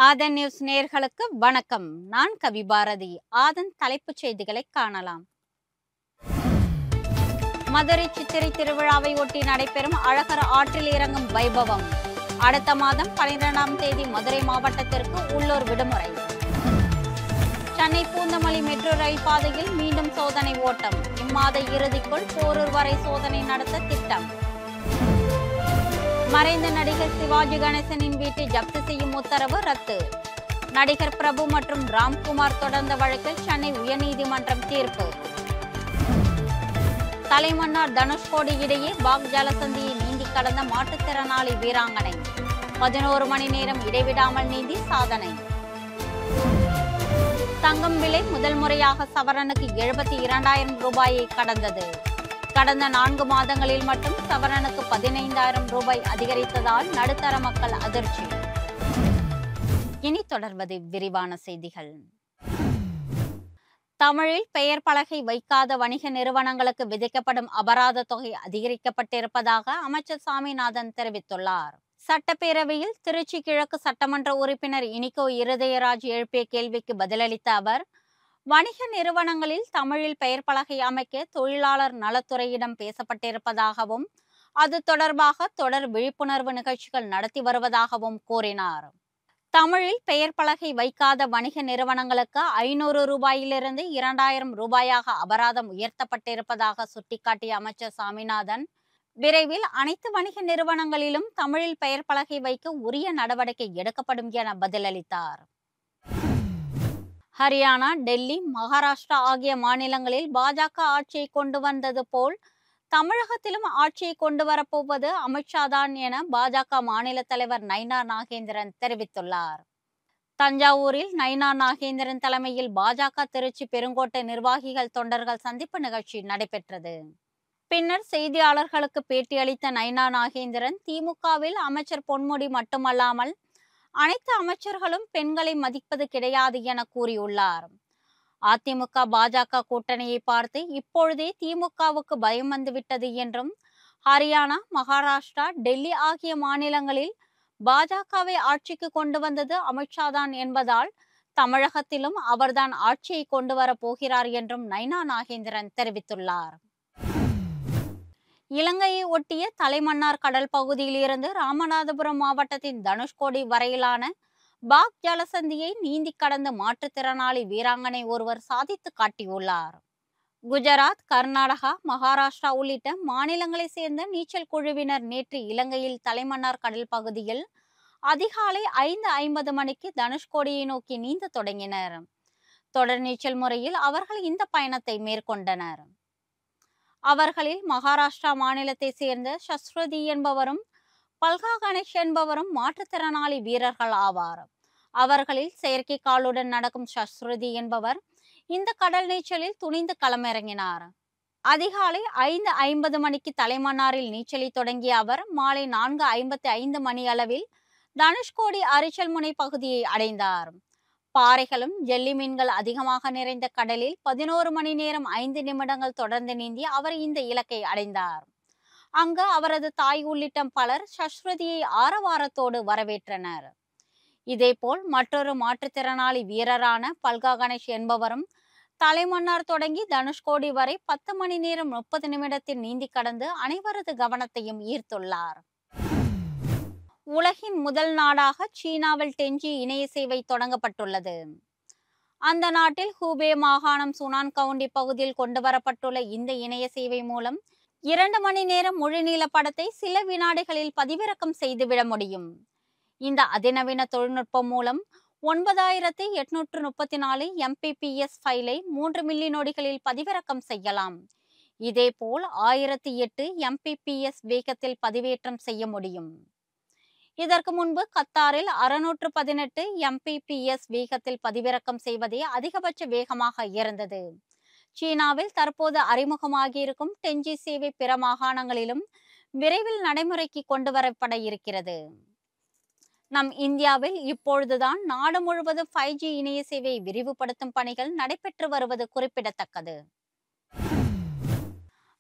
ஆதன் news நேயர்களுக்கு வணக்கம். நான் கவி பாரதி. ஆதன் தலைப்புச் செய்திகளை காணலாம். மதுரை சித்திரை திருவிழாவை ஒட்டி நடைபெறும் அழகர் ஆற்றில் இறங்கும் வைபவம். அடுத்த மாதம் 12ஆம் தேதி மதுரை மாவட்டத்திற்கு உள்ளூர் விடுமுறை. சென்னை பூந்தமல்லி மெட்ரோ ரயில் பாதையில் மீண்டும் சோதனை ஓட்டம். இம்மாத இறுதிக்குள் போரூர் வரை சோதனை நடத்த திட்டம். மறைந்த நடிகர் சிவாஜி கணேசனின் வீட்டை ஜப்தி செய்யும் உத்தரவு ரத்து. நடிகர் பிரபு மற்றும் ராம்குமார் தொடர்ந்த வழக்கில் சென்னை உயர்நீதிமன்றம் தீர்ப்பு. தலைமன்னார் தனுஷ்கோடி இடையே பாக் ஜலசந்தியை நீந்தி கடந்த மாற்றுத்திறனாளி வீராங்கனை 11 மணி நேரம் இடைவிடாமல் நீந்தி சாதனை. தங்கம் விலை முதல் முறையாக சவரனுக்கு 72,000 ரூபாயை கடந்தது. கடந்த 4 மாதங்களில் மட்டும் சவரனுக்கு 15,000 ரூபாய் அதிகரித்ததால் நடுத்தர மக்கள் அதிர்ச்சி. இனி தொடர்வது விரிவான செய்திகள். தமிழில் பெயர் பலகை வைக்காத வணிக நிறுவனங்களுக்கு விதிக்கப்படும் அபராத தொகை அதிகரிக்கப்பட்டிருப்பதாக அமைச்சர் சாமிநாதன் தெரிவித்துள்ளார். சட்டப்பேரவையில் திருச்சி கிழக்கு சட்டமன்ற உறுப்பினர் இனிகோ இருதயராஜ் எழுப்பிய கேள்விக்கு பதிலளித்த அவர், வணிக நிறுவனங்களில் தமிழில் பெயர் பலகை அமைக்க தொழிலாளர் நலத்துறையிடம் பேசப்பட்டிருப்பதாகவும் அது தொடர்பாக தொடர் விழிப்புணர்வு நிகழ்ச்சிகள் நடத்தி வருவதாகவும் கூறினார். தமிழில் பெயர் பலகை வைக்காத வணிக நிறுவனங்களுக்கு 500 ரூபாயிலிருந்து 2,000 ரூபாயாக அபராதம் உயர்த்தப்பட்டிருப்பதாக சுட்டிக்காட்டிய அமைச்சர் சாமிநாதன், விரைவில் அனைத்து வணிக நிறுவனங்களிலும் தமிழில் பெயர் பலகை வைக்க உரிய நடவடிக்கை எடுக்கப்படும் என பதிலளித்தார். ஹரியானா, டெல்லி, மகாராஷ்டிரா ஆகிய மாநிலங்களில் பாஜக ஆட்சியை கொண்டு வந்தது போல் தமிழகத்திலும் ஆட்சியை கொண்டு வரப்போவது அமித்ஷா தான் என பாஜக மாநில தலைவர் நயினா நாகேந்திரன் தெரிவித்துள்ளார். தஞ்சாவூரில் நயினா நாகேந்திரன் தலைமையில் பாஜக திருச்சி பெருங்கோட்டை நிர்வாகிகள் தொண்டர்கள் சந்திப்பு நிகழ்ச்சி நடைபெற்றது. பின்னர் செய்தியாளர்களுக்கு பேட்டியளித்த நயினா நாகேந்திரன், திமுகவில் அமைச்சர் பொன்முடி மட்டுமல்லாமல் அனைத்து அமைச்சர்களும் பெண்களை மதிப்பது கிடையாது என கூறியுள்ளார். அதிமுக பாஜக கூட்டணியை பார்த்து இப்பொழுதே திமுகவுக்கு பயம் வந்துவிட்டது என்றும், ஹரியானா, மகாராஷ்டிரா, டெல்லி ஆகிய மாநிலங்களில் பாஜகவை ஆட்சிக்கு கொண்டு வந்தது அமித்ஷா தான் என்பதால் தமிழகத்திலும் அவர்தான் ஆட்சியை கொண்டு வர போகிறார் என்றும் நயினா நாகேந்திரன் தெரிவித்துள்ளார். இலங்கையை ஒட்டிய தலைமன்னார் கடல் பகுதியில் இருந்து ராமநாதபுரம் மாவட்டத்தின் தனுஷ்கோடி வரையிலான பாக் ஜலசந்தியை நீந்தி கடந்த மாற்றுத்திறனாளி வீராங்கனை ஒருவர் சாதித்து காட்டியுள்ளார். குஜராத், கர்நாடகா, மகாராஷ்டிரா உள்ளிட்ட மாநிலங்களை சேர்ந்த நீச்சல் குழுவினர் நேற்று இலங்கையில் தலைமன்னார் கடல் பகுதியில் அதிகாலை 5:50 மணிக்கு தனுஷ்கோடியை நோக்கி நீந்த தொடங்கினர். தொடர் நீச்சல் முறையில் அவர்கள் இந்த பயணத்தை மேற்கொண்டனர். அவர்களில் மகாராஷ்டிரா மாநிலத்தை சேர்ந்த சஸ்ருதி என்பவரும் பல்கா கணேஷ் என்பவரும் மாற்றுத்திறனாளி வீரர்கள் ஆவார். அவர்களில் செயற்கை காலுடன் நடக்கும் சஸ்ருதி என்பவர் இந்த கடல் நீச்சலில் துணிந்து களமிறங்கினார். அதிகாலை 5:50 மணிக்கு தலைமன்னாரில் நீச்சலை தொடங்கிய அவர் மாலை 4:55 மணி அளவில் தனுஷ்கோடி அரிச்சல் முனை பகுதியை அடைந்தார். பாறைகளும் ஜெல்லி மீன்கள் அதிகமாக நிறைந்த கடலில் 11 மணி நேரம் 5 நிமிடங்கள் தொடர்ந்து நீந்தி அவர் இந்த இலக்கை அடைந்தார். அங்கு அவரது தாய் உள்ளிட்ட பலர் சஸ்ருதியை ஆரவாரத்தோடு வரவேற்றனர். இதேபோல் மற்றொரு மாற்றுத்திறனாளி வீரரான பல்கா கணேஷ் என்பவரும் தலைமன்னார் தொடங்கி தனுஷ்கோடி வரை 10 மணி நேரம் 30 நிமிடத்தில் நீந்தி கடந்து அனைவரது கவனத்தையும் ஈர்த்துள்ளார். உலகின் முதல் நாடாக சீனாவில் டென்ஜி இணைய சேவை தொடங்கப்பட்டுள்ளது. அந்த நாட்டில் ஹூபே மாகாணம் சுனான் கவுண்டி பகுதியில் கொண்டு வரப்பட்டுள்ள இந்த இணைய சேவை மூலம் 2 மணி நேரம் முழுநீள படத்தை சில வினாடிகளில் பதிவிறக்கம் செய்துவிட முடியும். இந்த அதிநவீன தொழில்நுட்பம் மூலம் 9,834 MPPS ஃபைலை 3 மில்லி நொடிகளில் பதிவிறக்கம் செய்யலாம். இதேபோல் 1008 MPPS வேகத்தில் பதிவேற்றம் செய்ய முடியும். இதற்கு முன்பு கத்தாரில் 618 MPPS வேகத்தில் பதிவிறக்கம் செய்வதே அதிகபட்ச வேகமாக இருந்தது. சீனாவில் தற்போது அறிமுகமாகியிருக்கும் டென்ஜி சேவை பிற மாகாணங்களிலும் விரைவில் நடைமுறைக்கு கொண்டு வரப்பட இருக்கிறது. நம் இந்தியாவில் இப்பொழுதுதான் நாடு முழுவதும் 5G இணைய சேவையை விரிவுபடுத்தும் பணிகள் நடைபெற்று வருவது குறிப்பிடத்தக்கது.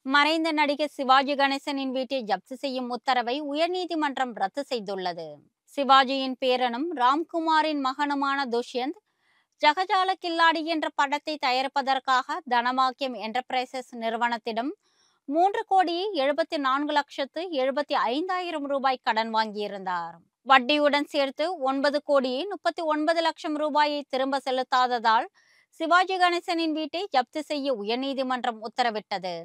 மறைந்த நடிகர் சிவாஜி கணேசனின் வீட்டை ஜப்தி செய்யும் உத்தரவை உயர்நீதிமன்றம் ரத்து செய்துள்ளது. சிவாஜியின் பேரனும் ராம்குமாரின் மகனுமான துஷ்யந்த் ஜகஜால கில்லாடி என்ற படத்தை தயாரிப்பதற்காக தனபாக்கியம் என்டர்பிரைசஸ் நிறுவனத்திடம் 3,74,75,000 ரூபாய் கடன் வாங்கியிருந்தார். வட்டியுடன் சேர்த்து 9,39,00,000 ரூபாயை திரும்ப செலுத்தாததால் சிவாஜி கணேசனின் வீட்டை ஜப்தி செய்ய உயர்நீதிமன்றம் உத்தரவிட்டது.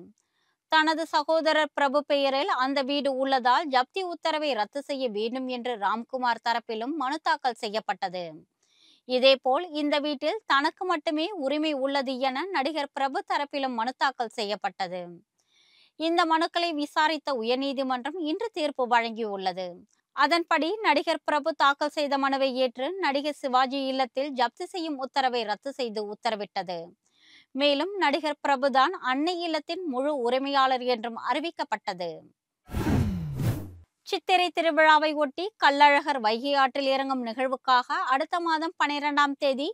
தனது சகோதரர் பிரபு பெயரில் அந்த வீடு உள்ளதால் ஜப்தி உத்தரவை ரத்து செய்ய வேண்டும் என்று ராம்குமார் தரப்பிலும் மனு தாக்கல் செய்யப்பட்டது. இதேபோல் இந்த வீட்டில் தனக்கு மட்டுமே உரிமை உள்ளது என நடிகர் பிரபு தரப்பிலும் மனு தாக்கல் செய்யப்பட்டது. இந்த மனுக்களை விசாரித்த உயர்நீதிமன்றம் இன்று தீர்ப்பு வழங்கியுள்ளது. அதன்படி நடிகர் பிரபு தாக்கல் செய்த மனுவை ஏற்று நடிகர் சிவாஜி இல்லத்தில் ஜப்தி செய்யும் உத்தரவை ரத்து செய்து உத்தரவிட்டது. மேலும் நடிகர் பிரபுதான் அன்னை இல்லத்தின் முழு உரிமையாளர் என்றும் அறிவிக்கப்பட்டது. சித்திரை திருவிழாவை ஒட்டி கள்ளழகர் வைகை ஆற்றில் இறங்கும் நிகழ்வுக்காக அடுத்த மாதம் 12ஆம் தேதி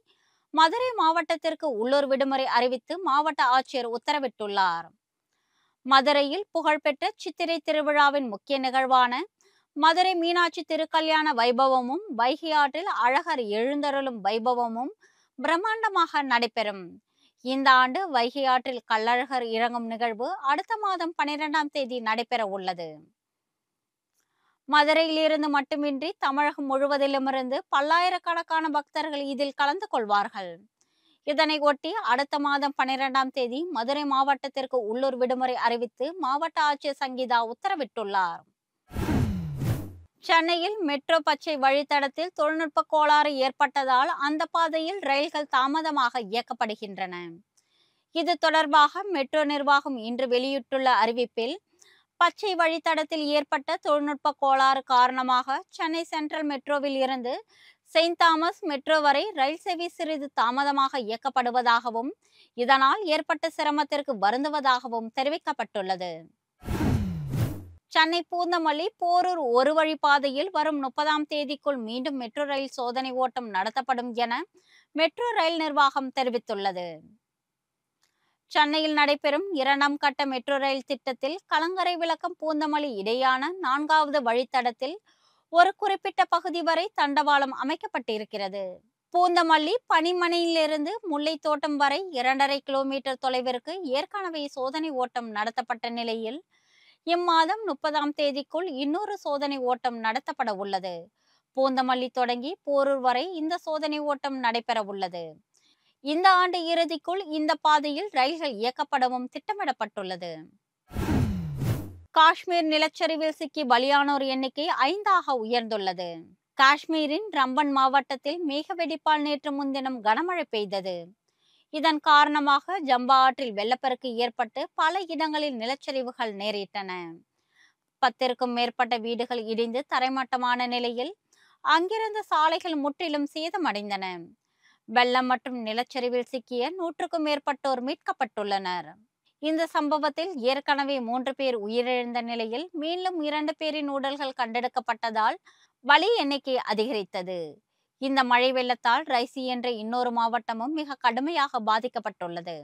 மதுரை மாவட்டத்திற்கு உள்ளூர் விடுமுறை அறிவித்து மாவட்ட ஆட்சியர் உத்தரவிட்டுள்ளார். மதுரையில் புகழ்பெற்ற சித்திரை திருவிழாவின் முக்கிய நிகழ்வான மதுரை மீனாட்சி திருக்கல்யாண வைபவமும் வைகை ஆற்றில் அழகர் எழுந்தருளும் வைபவமும் பிரம்மாண்டமாக நடைபெறும். இந்த ஆண்டு வைகை ஆற்றில் கள்ளழகர் இறங்கும் நிகழ்வு அடுத்த மாதம் 12ஆம் தேதி நடைபெற உள்ளது. மதுரையில் இருந்து மட்டுமின்றி தமிழகம் முழுவதிலுமிருந்து பல்லாயிரக்கணக்கான பக்தர்கள் இதில் கலந்து கொள்வார்கள். இதனை ஒட்டி அடுத்த மாதம் 12ஆம் தேதி மதுரை மாவட்டத்திற்கு உள்ளூர் விடுமுறை அறிவித்து மாவட்ட ஆட்சியர் சங்கீதா உத்தரவிட்டுள்ளார். சென்னையில் மெட்ரோ பச்சை வழித்தடத்தில் தொழில்நுட்ப கோளாறு ஏற்பட்டதால் அந்த பாதையில் ரயில்கள் தாமதமாக இயக்கப்படுகின்றன. இது தொடர்பாக மெட்ரோ நிர்வாகம் இன்று வெளியிட்டுள்ள அறிவிப்பில், பச்சை வழித்தடத்தில் ஏற்பட்ட தொழில்நுட்ப கோளாறு காரணமாக சென்னை சென்ட்ரல் மெட்ரோவில் இருந்து செயின்ட் தாமஸ் மெட்ரோ வரை ரயில் சேவை சிறிது தாமதமாக இயக்கப்படுவதாகவும் இதனால் ஏற்பட்ட சிரமத்திற்கு வருந்துவதாகவும் தெரிவிக்கப்பட்டுள்ளது. சென்னை பூந்தமல்லி போரூர் ஒரு வழி பாதையில் வரும் 30ஆம் தேதிக்குள் மீண்டும் மெட்ரோ ரயில் சோதனை ஓட்டம் நடத்தப்படும் என மெட்ரோ ரயில் நிர்வாகம் தெரிவித்துள்ளது. சென்னையில் நடைபெறும் 2ஆம் கட்ட மெட்ரோ ரயில் திட்டத்தில் கலங்கரை விளக்கம் பூந்தமல்லி இடையான 4வது வழித்தடத்தில் ஒரு குறிப்பிட்ட பகுதி வரை தண்டவாளம் அமைக்கப்பட்டிருக்கிறது. பூந்தமல்லி பனிமனையிலிருந்து முல்லை தோட்டம் வரை 2.5 கிலோமீட்டர் தொலைவிற்கு ஏற்கனவே சோதனை ஓட்டம் நடத்தப்பட்ட நிலையில் இம்மாதம் 30ஆம் தேதிக்குள் இன்னொரு சோதனை ஓட்டம் நடத்தப்பட உள்ளது. பூந்தமல்லி தொடங்கி போரூர் வரை இந்த சோதனை ஓட்டம் நடைபெற உள்ளது. இந்த ஆண்டு இறுதிக்குள் இந்த பாதையில் ரயில்கள் இயக்கப்படவும் திட்டமிடப்பட்டுள்ளது. காஷ்மீர் நிலச்சரிவில் சிக்கி பலியானோர் எண்ணிக்கை 5ஆக உயர்ந்துள்ளது. காஷ்மீரின் ரம்பன் மாவட்டத்தில் மேக வெடிப்பால் நேற்று முன்தினம் கனமழை பெய்தது. இதன் காரணமாக ஜம்பா ஆற்றில் வெள்ளப்பெருக்கு ஏற்பட்டு பல இடங்களில் நிலச்சரிவுகள் நேரிட்டன. 10க்கும் மேற்பட்ட வீடுகள் இடிந்து தரைமட்டமான நிலையில் அங்கிருந்த சாலைகள் முற்றிலும் சேதமடைந்தன. வெள்ளம் மற்றும் நிலச்சரிவில் சிக்கிய 100க்கும் மேற்பட்டோர் மீட்கப்பட்டுள்ளனர். இந்த சம்பவத்தில் ஏற்கனவே 3 பேர் உயிரிழந்த நிலையில் மேலும் 2 பேரின் உடல்கள் கண்டெடுக்கப்பட்டதால் பலி எண்ணிக்கை அதிகரித்தது. இந்த மழை வெள்ளத்தால் ரைசி என்ற இன்னொரு மாவட்டமும் மிக கடுமையாக பாதிக்கப்பட்டுள்ளது.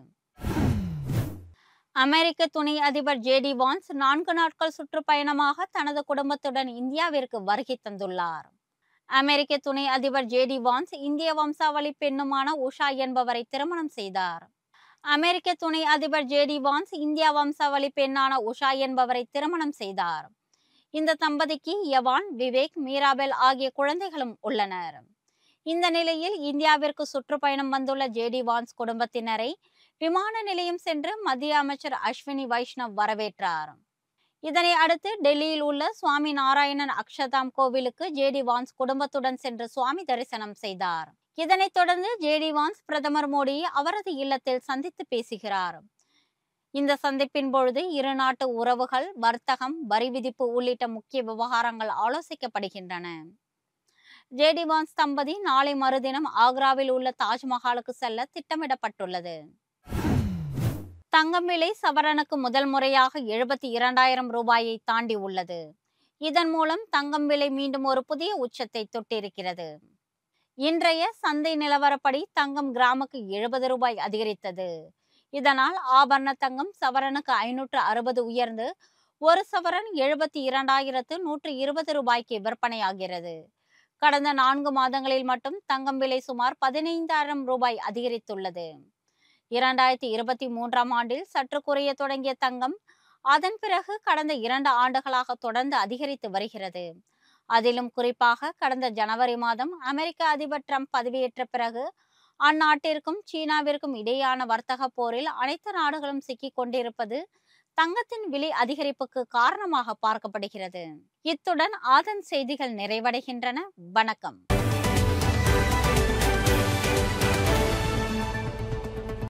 அமெரிக்க துணை அதிபர் JD வான்ஸ் 4 நாட்கள் சுற்றுப்பயணமாக தனது குடும்பத்துடன் இந்தியாவிற்கு வருகை தந்துள்ளார். அமெரிக்க துணை அதிபர் JD வான்ஸ் இந்திய வம்சாவளி பெண்ணுமான உஷா என்பவரை திருமணம் செய்தார். அமெரிக்க துணை அதிபர் JD வான்ஸ் இந்தியா வம்சாவளி பெண்ணான உஷா என்பவரை திருமணம் செய்தார். இந்த தம்பதிக்கு யவான், விவேக், மீராபெல் ஆகிய குழந்தைகளும் உள்ளனர். இந்த நிலையில் இந்தியாவிற்கு சுற்றுப்பயணம் வந்துள்ள JD வான்ஸ் குடும்பத்தினரை விமான நிலையம் சென்று மத்திய அமைச்சர் அஸ்வினி வைஷ்ணவ் வரவேற்றார். இதனை அடுத்து டெல்லியில் உள்ள சுவாமி நாராயணன் அக்ஷதாம் கோவிலுக்கு JD வான்ஸ் குடும்பத்துடன் சென்று சுவாமி தரிசனம் செய்தார். இதனைத் தொடர்ந்து JD வான்ஸ் பிரதமர் மோடியை அவரது இல்லத்தில் சந்தித்து பேசுகிறார். இந்த சந்திப்பின் பொழுது இரு நாட்டு உறவுகள், வர்த்தகம், வரி விதிப்பு உள்ளிட்ட முக்கிய விவகாரங்கள் ஆலோசிக்கப்படுகின்றன. JD வான்ஸ் தம்பதி நாளை மறுதினம் ஆக்ராவில் உள்ள தாஜ்மஹாலுக்கு செல்ல திட்டமிடப்பட்டுள்ளது. தங்கம் விலை சவரனுக்கு முதல் முறையாக 72,000 ரூபாயை தாண்டி உள்ளது. இதன் மூலம் தங்கம் விலை மீண்டும் ஒரு புதிய உச்சத்தை தொட்டிருக்கிறது. இன்றைய சந்தை நிலவரப்படி தங்கம் கிராமுக்கு 70 ரூபாய் அதிகரித்தது. இதனால் ஆபரண தங்கம் சவரனுக்கு 560 உயர்ந்து ஒரு சவரன் 72,120 ரூபாய்க்கு விற்பனையாகிறது. கடந்த 4 மாதங்களில் மட்டும் தங்கம் விலை சுமார் 15,000 ரூபாய் அதிகரித்துள்ளது. 2023ஆம் ஆண்டில் சற்று குறைய தொடங்கிய தங்கம் அதன் பிறகு கடந்த 2 ஆண்டுகளாக தொடர்ந்து அதிகரித்து வருகிறது. அதிலும் குறிப்பாக கடந்த ஜனவரி மாதம் அமெரிக்க அதிபர் ட்ரம்ப் பதவியேற்ற பிறகு அந்நாட்டிற்கும் சீனாவிற்கும் இடையேயான வர்த்தக போரில் அனைத்து நாடுகளும் சிக்கிக் கொண்டிருப்பது தங்கத்தின் விலை அதிகரிப்புக்கு காரணமாக பார்க்கப்படுகிறது. இத்துடன் ஆதன் செய்திகள் நிறைவடைகின்றன. வணக்கம்.